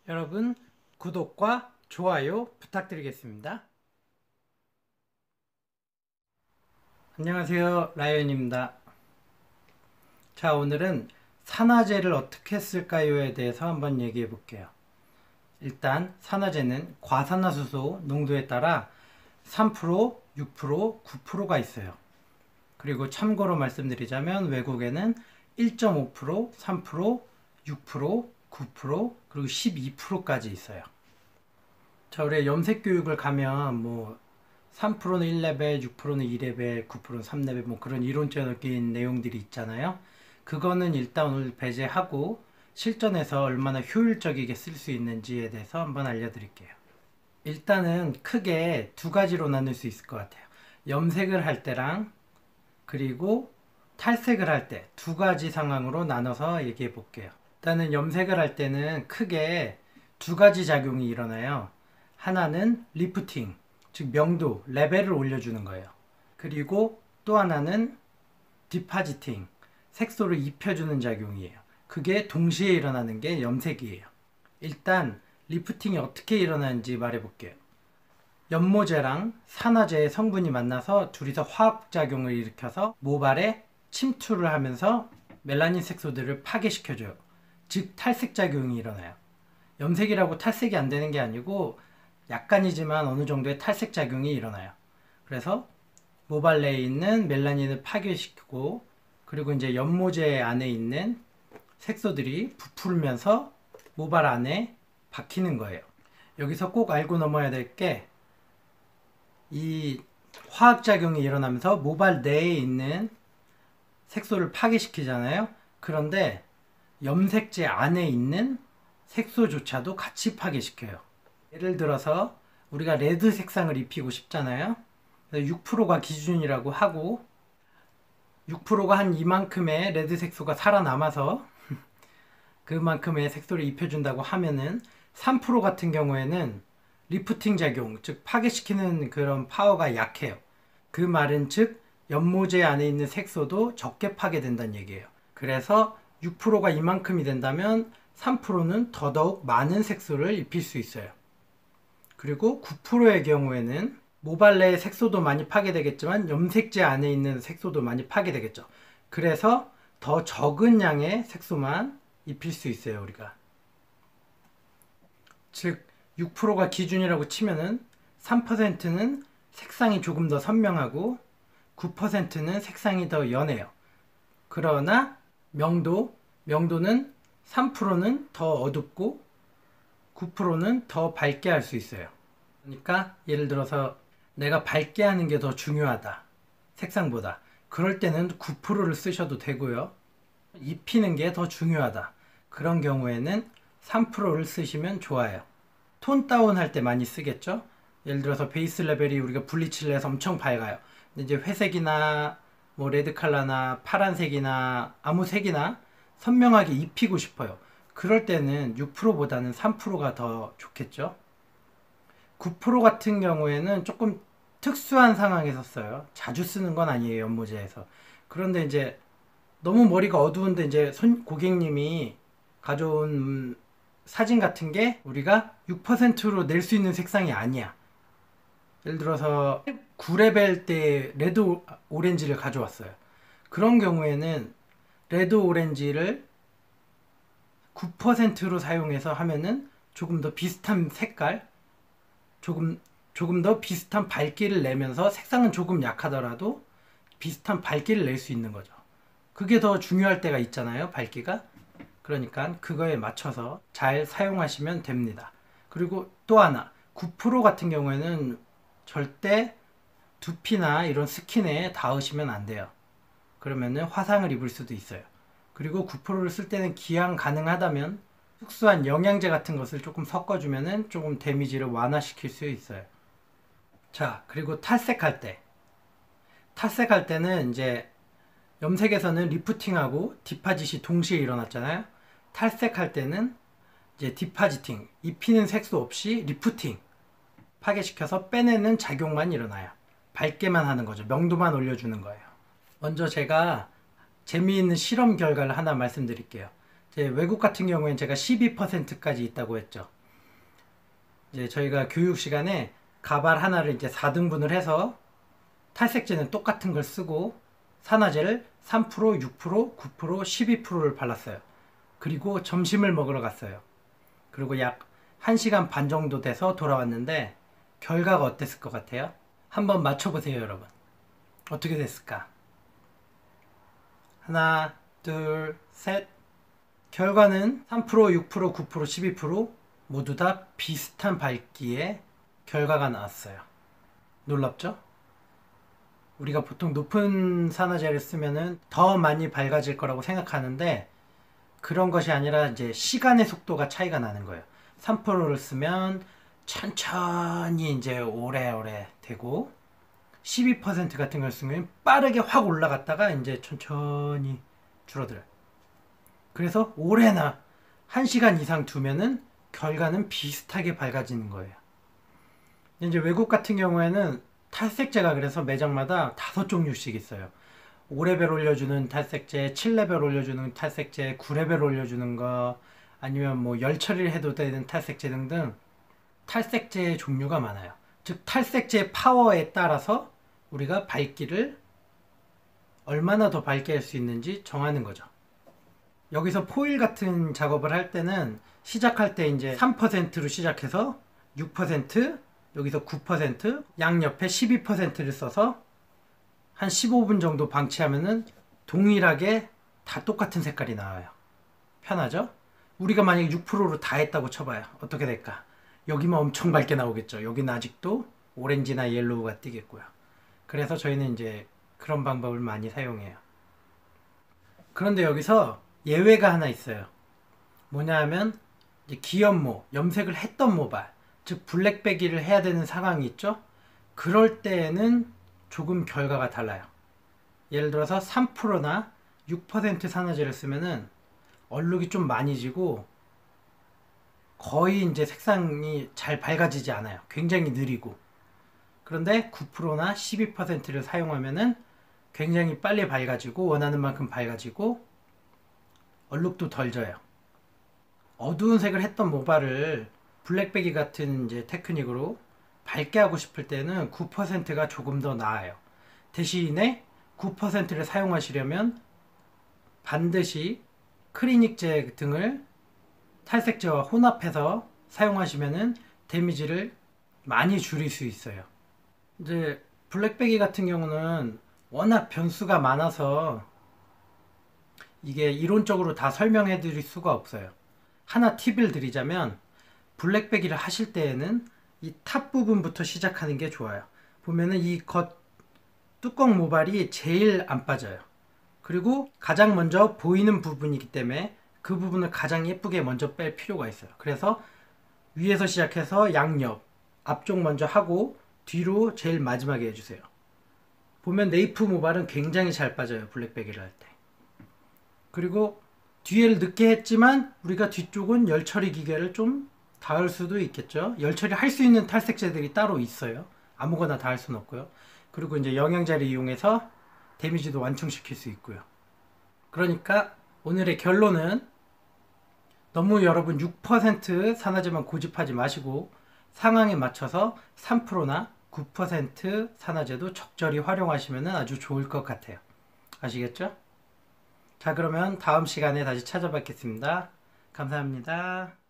여러분 구독과 좋아요 부탁드리겠습니다. 안녕하세요, 라이언입니다. 자, 오늘은 산화제를 어떻게 쓸까요에 대해서 한번 얘기해 볼게요. 일단 산화제는 과산화수소 농도에 따라 3%, 6%, 9%가 있어요. 그리고 참고로 말씀드리자면 외국에는 1.5%, 3%, 6%, 9%, 그리고 12%까지 있어요. 자, 우리 염색 교육을 가면 뭐 3%는 1레벨, 6%는 2레벨, 9%는 3레벨 뭐 그런 이론적인 내용들이 있잖아요. 그거는 일단 오늘 배제하고 실전에서 얼마나 효율적이게 쓸 수 있는지에 대해서 한번 알려드릴게요. 일단은 크게 두 가지로 나눌 수 있을 것 같아요. 염색을 할 때랑 그리고 탈색을 할 때 두 가지 상황으로 나눠서 얘기해 볼게요. 일단은 염색을 할 때는 크게 두 가지 작용이 일어나요. 하나는 리프팅, 즉 명도, 레벨을 올려주는 거예요. 그리고 또 하나는 디파지팅, 색소를 입혀주는 작용이에요. 그게 동시에 일어나는 게 염색이에요. 일단 리프팅이 어떻게 일어나는지 말해볼게요. 연모제랑 산화제의 성분이 만나서 둘이서 화학작용을 일으켜서 모발에 침투를 하면서 멜라닌 색소들을 파괴시켜줘요. 즉 탈색작용이 일어나요. 염색이라고 탈색이 안 되는 게 아니고 약간이지만 어느 정도의 탈색작용이 일어나요. 그래서 모발 내에 있는 멜라닌을 파괴시키고 그리고 이제 연모제 안에 있는 색소들이 부풀면서 모발 안에 박히는 거예요. 여기서 꼭 알고 넘어야 될 게 이 화학작용이 일어나면서 모발 내에 있는 색소를 파괴시키잖아요. 그런데 염색제 안에 있는 색소조차도 같이 파괴시켜요. 예를 들어서 우리가 레드 색상을 입히고 싶잖아요. 6%가 기준이라고 하고 6%가 한 이만큼의 레드 색소가 살아남아서 그만큼의 색소를 입혀준다고 하면은 3% 같은 경우에는 리프팅 작용, 즉 파괴시키는 그런 파워가 약해요. 그 말은 즉 연모제 안에 있는 색소도 적게 파괴된다는 얘기예요. 그래서 6%가 이만큼이 된다면 3%는 더더욱 많은 색소를 입힐 수 있어요. 그리고 9%의 경우에는 모발 내의 색소도 많이 파괴되겠지만 염색제 안에 있는 색소도 많이 파괴되겠죠. 그래서 더 적은 양의 색소만 입힐 수 있어요, 우리가. 즉 6%가 기준이라고 치면은 3%는 색상이 조금 더 선명하고 9%는 색상이 더 연해요. 그러나 명도는 3%는 더 어둡고 9%는 더 밝게 할 수 있어요. 그러니까 예를 들어서 내가 밝게 하는 게 더 중요하다. 색상보다. 그럴 때는 9%를 쓰셔도 되고요. 입히는 게 더 중요하다. 그런 경우에는 3%를 쓰시면 좋아요. 톤 다운 할 때 많이 쓰겠죠? 예를 들어서 베이스 레벨이 우리가 블리치를 해서 엄청 밝아요. 근데 이제 회색이나 뭐 레드 컬러나 파란색이나 아무 색이나 선명하게 입히고 싶어요. 그럴 때는 6%보다는 3%가 더 좋겠죠? 9% 같은 경우에는 조금 특수한 상황에서 써요. 자주 쓰는 건 아니에요, 연모제에서. 그런데 이제 너무 머리가 어두운데 이제 고객님이 가져온 사진 같은 게 우리가 6%로 낼 수 있는 색상이 아니야. 예를 들어서 9레벨 때 레드 오렌지를 가져왔어요. 그런 경우에는 레드 오렌지를 9%로 사용해서 하면은 조금 더 비슷한 색깔, 조금 더 비슷한 밝기를 내면서 색상은 조금 약하더라도 비슷한 밝기를 낼 수 있는 거죠. 그게 더 중요할 때가 있잖아요, 밝기가. 그러니까 그거에 맞춰서 잘 사용하시면 됩니다. 그리고 또 하나, 9% 같은 경우에는 절대 두피나 이런 스킨에 닿으시면 안 돼요. 그러면은 화상을 입을 수도 있어요. 그리고 9%를 쓸 때는 기왕 가능하다면 특수한 영양제 같은 것을 조금 섞어주면은 조금 데미지를 완화시킬 수 있어요. 자, 그리고 탈색할 때는 이제 염색에서는 리프팅하고 디파짓이 동시에 일어났잖아요. 탈색할 때는 이제 디파지팅, 입히는 색소 없이 리프팅, 파괴시켜서 빼내는 작용만 일어나요. 밝게만 하는 거죠. 명도만 올려주는 거예요. 먼저 제가 재미있는 실험 결과를 하나 말씀드릴게요. 외국 같은 경우에는 제가 12%까지 있다고 했죠. 이제 저희가 교육 시간에 가발 하나를 이제 4등분을 해서 탈색제는 똑같은 걸 쓰고 산화제를 3%, 6%, 9%, 12%를 발랐어요. 그리고 점심을 먹으러 갔어요. 그리고 약 1시간 반 정도 돼서 돌아왔는데 결과가 어땠을 것 같아요? 한번 맞춰보세요, 여러분. 어떻게 됐을까? 하나, 둘, 셋. 결과는 3%, 6%, 9%, 12% 모두 다 비슷한 밝기의 결과가 나왔어요. 놀랍죠? 우리가 보통 높은 산화제를 쓰면은 더 많이 밝아질 거라고 생각하는데 그런 것이 아니라 이제 시간의 속도가 차이가 나는 거예요. 3%를 쓰면 천천히 이제 오래오래 되고 12% 같은 걸 쓰면 빠르게 확 올라갔다가 이제 천천히 줄어들어요. 그래서 오래나 1시간 이상 두면은 결과는 비슷하게 밝아지는 거예요. 이제 외국 같은 경우에는 탈색제가 그래서 매장마다 5종류씩 있어요. 5레벨 올려주는 탈색제, 7레벨 올려주는 탈색제, 9레벨 올려주는 거, 아니면 뭐 열 처리를 해도 되는 탈색제 등등 탈색제의 종류가 많아요. 즉 탈색제 파워에 따라서 우리가 밝기를 얼마나 더 밝게 할 수 있는지 정하는 거죠. 여기서 포일 같은 작업을 할 때는 시작할 때 이제 3%로 시작해서 6%, 여기서 9%, 양옆에 12%를 써서 한 15분 정도 방치하면은 동일하게 다 똑같은 색깔이 나와요. 편하죠? 우리가 만약에 6%로 다 했다고 쳐봐요. 어떻게 될까? 여기만 엄청 밝게 나오겠죠. 여기는 아직도 오렌지나 옐로우가 뜨겠고요. 그래서 저희는 이제 그런 방법을 많이 사용해요. 그런데 여기서 예외가 하나 있어요. 뭐냐 하면 이제 기연모, 염색을 했던 모발, 즉 블랙배기를 해야 되는 상황이 있죠. 그럴 때에는 조금 결과가 달라요. 예를 들어서 3%나 6% 산화제를 쓰면은 얼룩이 좀 많이 지고 거의 이제 색상이 잘 밝아지지 않아요. 굉장히 느리고. 그런데 9%나 12%를 사용하면은 굉장히 빨리 밝아지고 원하는 만큼 밝아지고 얼룩도 덜 져요. 어두운 색을 했던 모발을 블랙배기 같은 이제 테크닉으로 밝게 하고 싶을 때는 9%가 조금 더 나아요. 대신에 9%를 사용하시려면 반드시 크리닉제 등을 탈색제와 혼합해서 사용하시면은 데미지를 많이 줄일 수 있어요. 이제 블랙배기 같은 경우는 워낙 변수가 많아서 이게 이론적으로 다 설명해 드릴 수가 없어요. 하나 팁을 드리자면 블랙배기를 하실 때에는 이 탑 부분부터 시작하는 게 좋아요. 보면은 이 겉 뚜껑 모발이 제일 안 빠져요. 그리고 가장 먼저 보이는 부분이기 때문에 그 부분을 가장 예쁘게 먼저 뺄 필요가 있어요. 그래서 위에서 시작해서 양옆, 앞쪽 먼저 하고 뒤로 제일 마지막에 해주세요. 보면 네이프 모발은 굉장히 잘 빠져요. 블랙배기를 할 때. 그리고 뒤에를 늦게 했지만 우리가 뒤쪽은 열처리 기계를 좀 닿을 수도 있겠죠. 열처리 할 수 있는 탈색제들이 따로 있어요. 아무거나 다 할 수는 없고요. 그리고 이제 영양제를 이용해서 데미지도 완충시킬 수 있고요. 그러니까 오늘의 결론은 너무 여러분 6% 산화제만 고집하지 마시고 상황에 맞춰서 3%나 9% 산화제도 적절히 활용하시면 아주 좋을 것 같아요. 아시겠죠? 자, 그러면 다음 시간에 다시 찾아뵙겠습니다. 감사합니다.